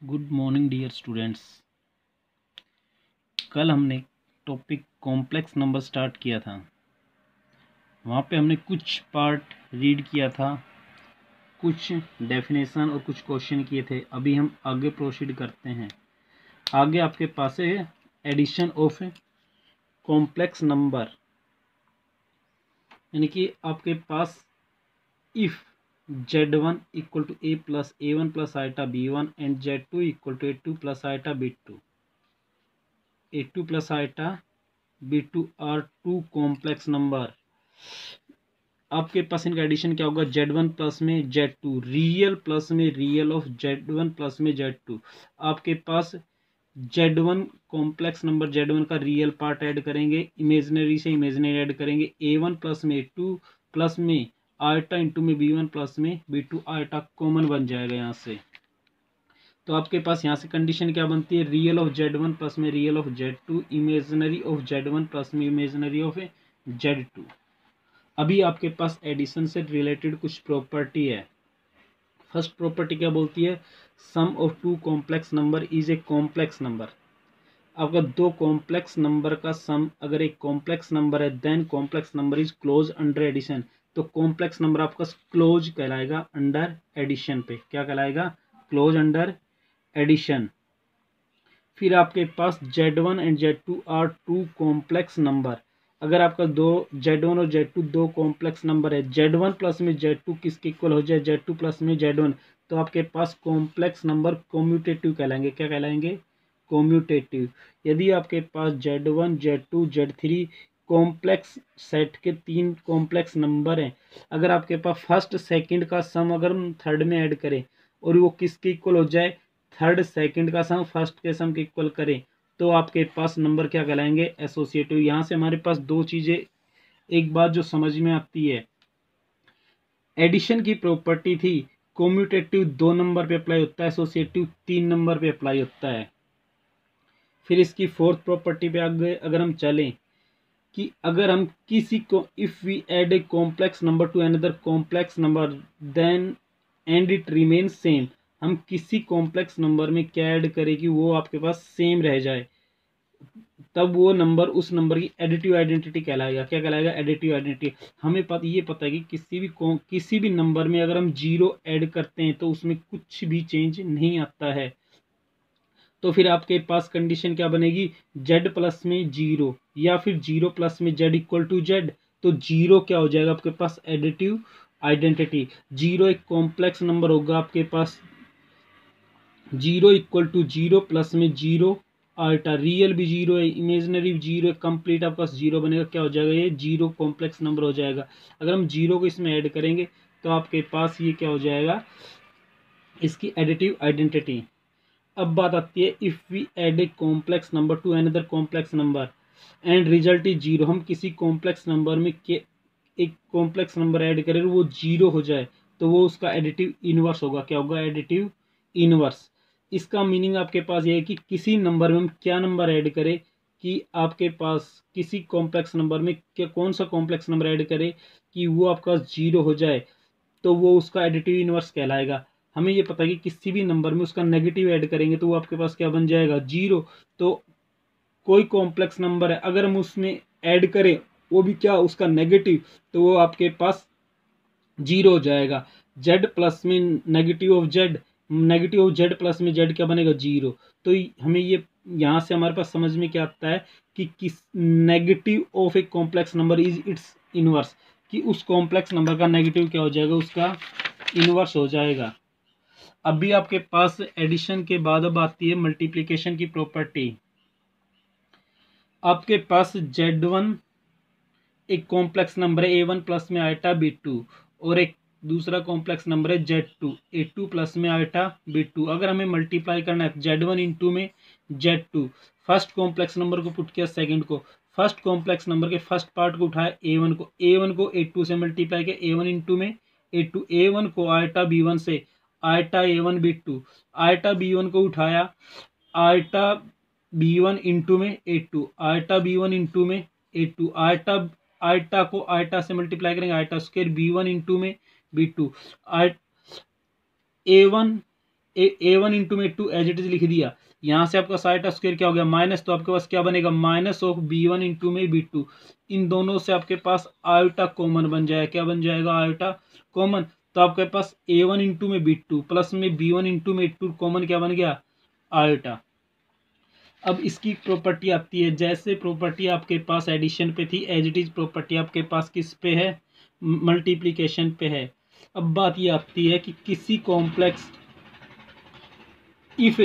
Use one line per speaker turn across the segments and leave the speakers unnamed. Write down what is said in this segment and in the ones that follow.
Good morning dear students. कल हमने topic complex number start किया था। वहाँ पे हमने कुछ पार्ट रीड किया था, कुछ डेफिनेशन और कुछ क्वेश्चन किए थे। अभी हम आगे प्रोसीड करते हैं। आगे आपके पास है एडिशन ऑफ कॉम्प्लेक्स नंबर, यानी कि आपके पास if Z1 equal to A plus A1 plus iota B1 and Z2 equal to A2 plus iota B2, A2 plus iota B2 are two complex number. आपके पास इनका एडिशन क्या होगा? Z1 plus में Z2, रियल प्लस में real of Z1 plus में Z2। आपके पास Z1 कॉम्प्लेक्स नंबर Z1 का रियल पार्ट ऐड करेंगे, इमेजिनरी से इमेजिनरी ऐड करेंगे, A1 प्लस में A2 प्लस में आइटा इंटू में B1 प्लस में B2 आइटा कॉमन बन जाएगा यहाँ से। तो आपके पास यहाँ से कंडीशन क्या बनती है? रियल ऑफ Z1 प्लस में real of Z2, imaginary of Z1 plus में इमेजिनरी ऑफ Z2। अभी आपके पास एडिशन से रिलेटेड कुछ प्रॉपर्टी है। फर्स्ट प्रॉपर्टी क्या बोलती है? Sum of two complex number is a complex number. आपका दो कॉम्प्लेक्स नंबर का सम अगर एक कॉम्प्लेक्स नंबर है, then complex number is close under addition. तो कॉम्प्लेक्स नंबर आपका क्लोज कहलाएगा अंडर एडिशन पे। क्या कहलाएगा? Close under addition. फिर आपके पास Z1 and Z2 are two complex number. अगर आपका दो Z1 और Z2 दो कॉम्प्लेक्स नंबर है, Z1 प्लस में Z2 किसके इक्वल हो जाए? Z2 प्लस में Z1, तो आपके पास कॉम्प्लेक्स नंबर कॉम्यूटेटिव कहलाएंगे। क्या कहलाएंगे? कॉम्यूटेटिव। यदि आपके पास Z1 Z2 Z3 complex set के तीन कॉम्प्लेक्स नंबर हैं, अगर आपके पास फर्स्ट सेकंड का सम अगर हम थर्ड में ऐड करें और वो किसके इक्वल हो जाए? थर्ड सेकंड का सम फर्स्ट के सम के इक्वल करें, तो आपके पास नंबर क्या कहलाएंगे? एसोसिएटिव। यहाँ से हमारे पास दो चीजें, एक बात जो समझ में आती है, एडिशन की प्रॉपर्टी थी कॉम्यूटेटिव 2 नंबर पे अप्लाई होता है, एसोसिएटिव 3 नंबर पे अप्लाई होता है। फिर इसकी फोर्थ प्रॉपर्टी पे आगे अगर हम चलें कि अगर हम किसी को if we add a complex number to another complex number then and it remain same, हम किसी कॉम्प्लेक्स नंबर में क्या ऐड करें कि वो आपके पास सेम रह जाए, तब वो नंबर उस नंबर की एडिटिव आइडेंटिटी कहलाएगा। क्या कहलाएगा? Additive identity. हमें ये पता है कि किसी भी नंबर में अगर हम जीरो ऐड करते हैं तो उसमें कुछ भी चेंज नहीं आता है। तो फिर आपके पास कंडीशन क्या बनेगी? Z प्लस में जीरो या फिर जीरो प्लस में Z इक्वल टू Z। तो जीरो क्या हो जाएगा आपके पास? Additive identity. जीरो एक कॉम्प्लेक्स नंबर होगा आपके पास, zero equal to zero plus में जीरो आइटा, रियल भी जीरो है, इमेजिनरी भी जीरो है, कंप्लीट आपका जीरो बनेगा। क्या हो जाएगा? ये जीरो कॉम्प्लेक्स नंबर हो जाएगा। अगर हम जीरो को इसमें ऐड करेंगे तो आपके पास ये क्या हो जाएगा? इसकी एडिटिव आइडेंटिटी। अब बात आती है if we add a complex number to another complex number and result is zero. हम किसी कॉम्प्लेक्स नंबर में एक कॉम्प्लेक्स नंबर ऐड करें, वो जीरो हो जाए, तो वो उसका एडिटिव इनवर्स होगा। क्या होगा? Additive inverse. इसका मीनिंग आपके पास ये है कि किसी नंबर में हम क्या नंबर ऐड करें कि आपके पास किसी कॉम्प्लेक्स नंबर में क्या कौन सा कॉम्प्लेक्स नंबर ऐड करें कि वो आपका जीरो हो जाए, तो वो उसका एडिटिव इनवर्स कहलाएगा। हमें ये पता है कि किसी भी नंबर में उसका नेगेटिव ऐड करेंगे तो वो आपके पास क्या बन जाएगा? जीरो। तो कोई कॉम्प्लेक्स नंबर है अगर हम उसमें ऐड करें वो भी क्या? उसका नेगेटिव, तो वो आपके पास जीरो हो जाएगा। Z प्लस में negative of Z, negative of Z plus में Z क्या बनेगा? जीरो। तो हमें ये यहाँ से हमारे पास समझ में क्या आता है कि किस negative of A complex number is it's inverse, कि उस कॉम्प्लेक्स नंबर का नेगेटिव क्या हो जाएगा? उसका इनवर्स हो जाएगा। अभी आपके पास एडिशन के बाद अब आती है मल्टीप्लिकेशन की प्रॉपर्टी। आपके पास Z1 एक कॉम्प्लेक्स नंबर है, A1 प्लस में आइटा B2, और एक दूसरा कॉम्प्लेक्स नंबर है Z2, A2 प्लस में आइटा B2। अगर हमें मल्टीप्लाई करना है Z1 इंटू में Z2, फर्स्ट कॉम्प्लेक्स नंबर को पुट किया सेकंड को, फर्स्ट कॉम्प्लेक्स नंबर के फर्स्ट पार्ट को उठाया A1 को A2 से मल्टीप्लाई किया, A1 इंटू में A2, A1 को आइटा B1 से, iota A1 B2, iota B1 को उठाया आइटा B1 इंटू में A2, आइटा B1 इंटू में A2, आइटा को आइटा से मल्टीप्लाई करेंगे, आइटा स्क्वायर B1 इंटू में B2, A1 ए वन इंटू में टू एज इट इज लिख दिया। यहाँ से आपका साइटा स्क्वायर क्या हो गया माइनस, तो आपके पास क्या बनेगा minus of B one into में बी टू। इन दोनों से आपके पास आयोटा कॉमन बन जाएगा, क्या बन जाएगा आयोटा कॉमन। तो आपके पास ए वन इंटू में बी टू प्लस में बी वन इंटू में टू कॉमन क्या बन गया आयोटा। अब इसकी प्रॉपर्टी आती है, जैसे प्रॉपर्टी आपके पास एडिशन पे थी एज इट इज प्रॉपर्टी आपके पास किस पे है मल्टीप्लिकेशन पे है। अब बात ये आती है कि किसी complex if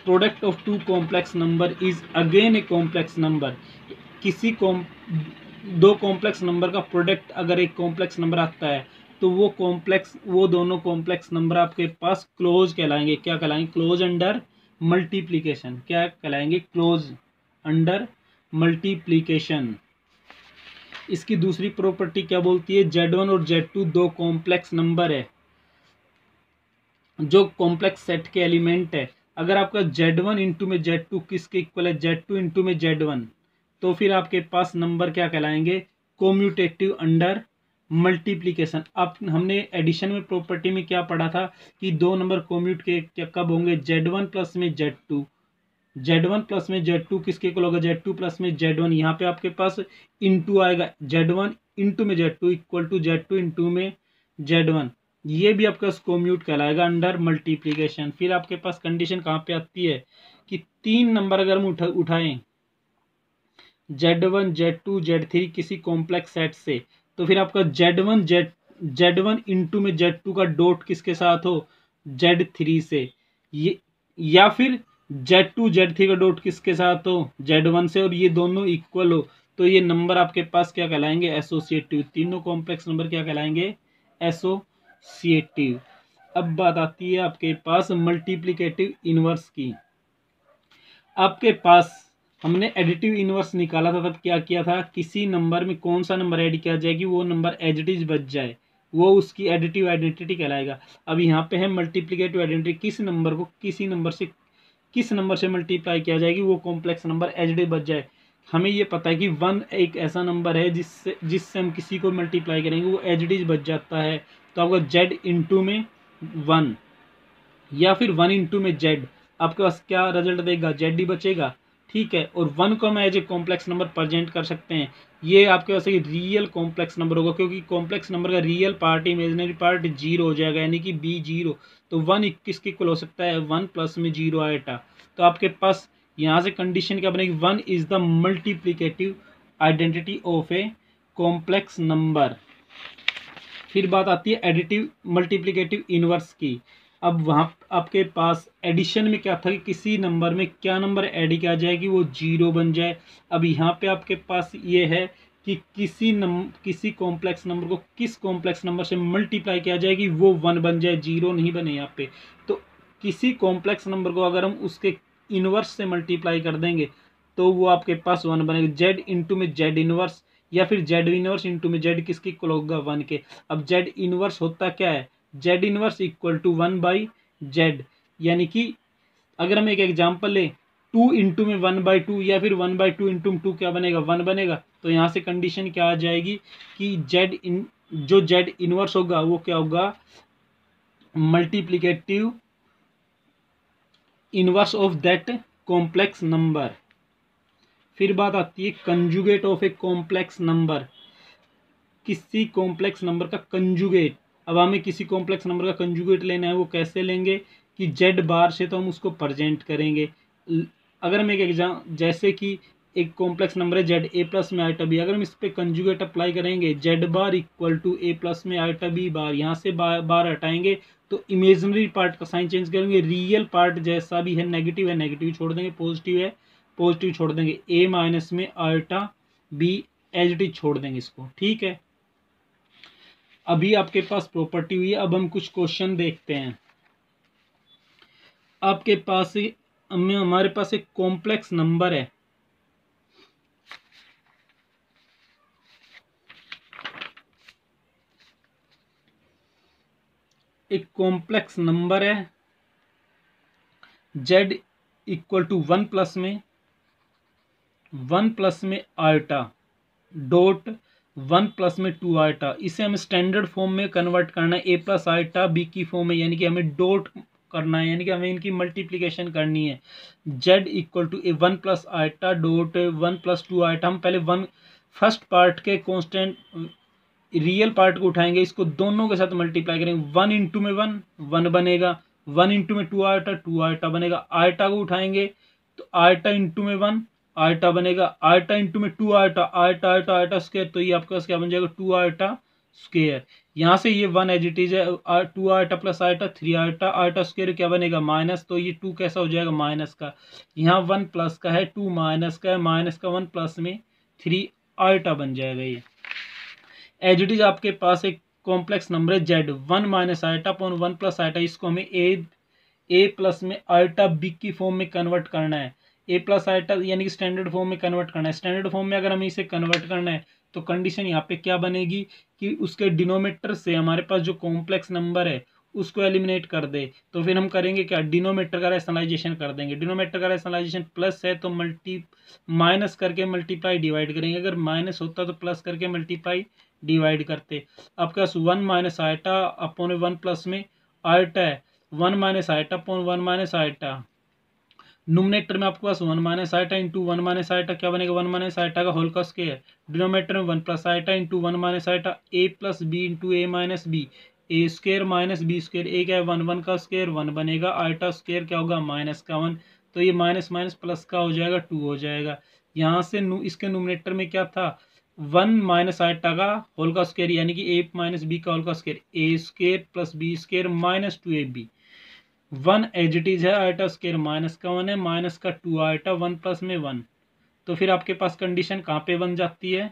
product of two complex number is again a complex number, किसी दो कॉम्प्लेक्स नंबर का प्रोडक्ट अगर एक कॉम्प्लेक्स नंबर आता है तो वो दोनों कॉम्प्लेक्स नंबर आपके पास क्लोज कहलाएंगे, क्या कहलाएंगे क्लोज अंडर मल्टीप्लिकेशन, क्या कहलाएंगे क्लोज अंडर मल्टीप्लिकेशन। इसकी दूसरी प्रॉपर्टी क्या बोलती है Z1 और Z2 दो कॉम्प्लेक्स नंबर है जो कॉम्प्लेक्स सेट के एलिमेंट है। अगर आपका Z1 इंटू में Z2 किसके इक्वल है Z2 इंटू में Z1, तो फिर आपके पास नंबर क्या कहलाएंगे कोम्यूटेटिव अंडर मल्टीप्लिकेशन। अब हमने एडिशन में प्रॉपर्टी में क्या पढ़ा था कि दो नंबर कोम्यूट के कब होंगे Z1 प्लस में Z2, Z1 प्लस में Z2 किसके इक्वल होगा Z2 प्लस में Z1। यहाँ पे आपके पास इंटू आएगा Z1 इंटू में Z2 equal to Z2 into में Z1, ये भी आपका कोम्यूट कहलाएगा अंडर मल्टीप्लिकेशन। फिर आपके पास कंडीशन कहाँ पे आती है कि तीन नंबर अगर हम उठाएं Z1 Z2 Z3 किसी कॉम्प्लेक्स सेट से, तो फिर आपका Z1 इंटू में Z2 का डॉट किसके साथ हो Z3 से, ये या फिर Z2 Z3 का डॉट किसके साथ हो Z1 से, और ये दोनों इक्वल हो, तो ये नंबर आपके पास क्या कहलाएंगे एसोसिएटिव। तीनों कॉम्प्लेक्स नंबर क्या कहलाएंगे एसोसिएटिव। अब बात आती है आपके पास मल्टीप्लिकेटिव इनवर्स की। आपके पास हमने एडिटिव इनवर्स निकाला था, तब क्या किया था किसी नंबर में कौन सा नंबर ऐड किया जाएगी वो नंबर एज इट इज बच जाए, वो उसकी एडिटिव आइडेंटिटी कहलाएगा। अब यहाँ पे है मल्टीप्लिकेटिव आइडेंटिटी, किस नंबर को किस नंबर से मल्टीप्लाई किया जाएगी वो complex number as it is बच जाए। हमें ये पता है कि 1 एक ऐसा नंबर है जिससे हम किसी को मल्टीप्लाई करेंगे वो एज इट इज बच जाता है। तो आपका Z इंटू में 1 या फिर 1 इंटू में Z, आपके पास क्या रिजल्ट देगा Z ही बचेगा, ठीक है। और 1 को हम as a complex number present कर सकते हैं, ये आपके पास एक रियल कॉम्प्लेक्स नंबर होगा क्योंकि कॉम्प्लेक्स नंबर का रियल पार्ट इमेजिनरी पार्ट 0 हो जाएगा, यानी कि B 0। तो 1 किसके इक्वल हो सकता है 1 प्लस में 0 आएगा। तो आपके पास यहाँ से कंडीशन क्या बनेगी 1 is the multiplicative identity of A complex number. फिर बात आती है एडिटिव मल्टीप्लिकेटिव इनवर्स की। अब वहाँ आपके पास एडिशन में क्या था कि किसी नंबर में क्या नंबर ऐड किया जाए कि वो 0 बन जाए। अब यहाँ पे आपके पास ये है कि किसी कॉम्प्लेक्स नंबर को किस कॉम्प्लेक्स नंबर से मल्टीप्लाई किया जाए कि वो 1 बन जाए, 0 नहीं बने यहाँ पे। तो किसी कॉम्प्लेक्स नंबर को अगर हम उसके इनवर्स से मल्टीप्लाई कर देंगे तो वो आपके पास 1 बनेगा। Z इंटू में Z इनवर्स या फिर Z इनवर्स इंटू में Z किसकी इक्वल होगा 1 के। अब Z इनवर्स होता क्या है Z inverse equal to 1/Z, यानी कि अगर हम एक एग्जांपल ले 2 इंटू में 1/2 या फिर 1/2 इंटू 2 क्या बनेगा 1 बनेगा। तो यहाँ से कंडीशन क्या आ जाएगी कि जो Z इनवर्स होगा वो क्या होगा multiplicative inverse of that complex number. फिर बात आती है conjugate of A complex number, किसी कॉम्प्लेक्स नंबर का कंजुगेट। अब हमें किसी कॉम्प्लेक्स नंबर का कंजुगेट लेना है, वो कैसे लेंगे कि Z बार से तो हम उसको प्रेजेंट करेंगे। अगर हम एक एग्जाम जैसे कि एक कॉम्प्लेक्स नंबर है Z A प्लस में आइटा B, अगर हम इस पर कंजुगेट अप्लाई करेंगे Z bar equal to A plus में आइटा B बार, यहाँ से बार हटाएंगे तो इमेजिनरी पार्ट का साइन चेंज करेंगे, रियल पार्ट जैसा भी है नेगेटिव छोड़ देंगे, पॉजिटिव है पॉजिटिव छोड़ देंगे, A माइनस में iota B as it is छोड़ देंगे इसको, ठीक है। अभी आपके पास प्रॉपर्टी हुई है। अब हम कुछ क्वेश्चन देखते हैं। आपके पास हमारे पास एक कॉम्प्लेक्स नंबर है, एक कॉम्प्लेक्स नंबर है Z इक्वल टू 1 प्लस में आइटा डॉट 1 प्लस में 2 आइटा। इसे हमें स्टैंडर्ड फॉर्म में कन्वर्ट करना है A प्लस आइटा B की फॉर्म में, यानी कि हमें डॉट करना है, यानी कि हमें इनकी मल्टीप्लीकेशन करनी है। z equal to A 1 plus iota dot 1 plus 2 iota. हम पहले फर्स्ट पार्ट के कॉन्स्टेंट रियल पार्ट को उठाएंगे, इसको दोनों के साथ मल्टीप्लाई करेंगे। 1 इंटू में 1 बनेगा, 1 इंटू में 2 आइटा बनेगा। आइटा को उठाएंगे तो आइटा इंटू में 1 आइटा बनेगा, आइटा इंटू में 2 iota, iota iota iota square, तो ये आपके पास क्या बन जाएगा 2 आइटा स्क्वायर। यहाँ से ये 1 एज इट इज है, 2 iota plus iota 3 iota, iota square क्या बनेगा माइनस, तो ये 2 कैसा हो जाएगा माइनस का। यहाँ 1 प्लस का है, 2 माइनस का है, माइनस का 1 प्लस में 3 आइटा बन जाएगा। ये एज इट इज आपके पास एक कॉम्प्लेक्स नंबर है Z 1 minus iota upon 1 plus iota. इसको हमें ए प्लस में आइटा बी की फॉर्म में कन्वर्ट करना है। ए प्लस आइटा यानी कि स्टैंडर्ड फॉर्म में कन्वर्ट करना है। स्टैंडर्ड फॉर्म में अगर हमें इसे कन्वर्ट करना है तो कंडीशन यहाँ पे क्या बनेगी कि उसके डिनोमीटर से हमारे पास जो कॉम्प्लेक्स नंबर है उसको एलिमिनेट कर दे। तो फिर हम करेंगे क्या, डिनोमीटर का रैशनलाइजेशन कर देंगे। डिनोमीटर का रैशनलाइजेशन प्लस है तो माइनस करके मल्टीप्लाई डिवाइड करेंगे, अगर माइनस होता तो प्लस करके मल्टीप्लाई डिवाइड करते। आपके पास 1 माइनस आइटा अपॉन 1 प्लस में आइटा है, 1 minus iota upon 1 minus iota. Numerator में आपके पास 1 minus iota into 1 minus iota क्या बनेगा 1 माइनस आइटा का होल का स्क्वायर। डिनोमिनेटर में 1 plus iota into 1 minus iota, a plus b into a minus b, a square minus b square. A क्या है 1 1 का स्क्वायर 1 बनेगा, आइटा स्क्वायर क्या होगा माइनस का 1, तो ये माइनस माइनस प्लस का हो जाएगा 2 हो जाएगा। यहाँ से इसके नोमिनेटर में क्या था 1 माइनस आइटा का होल का स्क्वायर यानी कि ए माइनस बी का होल का square, A square plus B square minus 2ab। 1 as it is है, आइटा स्क्वायर माइनस का 1 है, माइनस का 2 आइटा 1 प्लस में 1। तो फिर आपके पास कंडीशन कहाँ पे बन जाती है,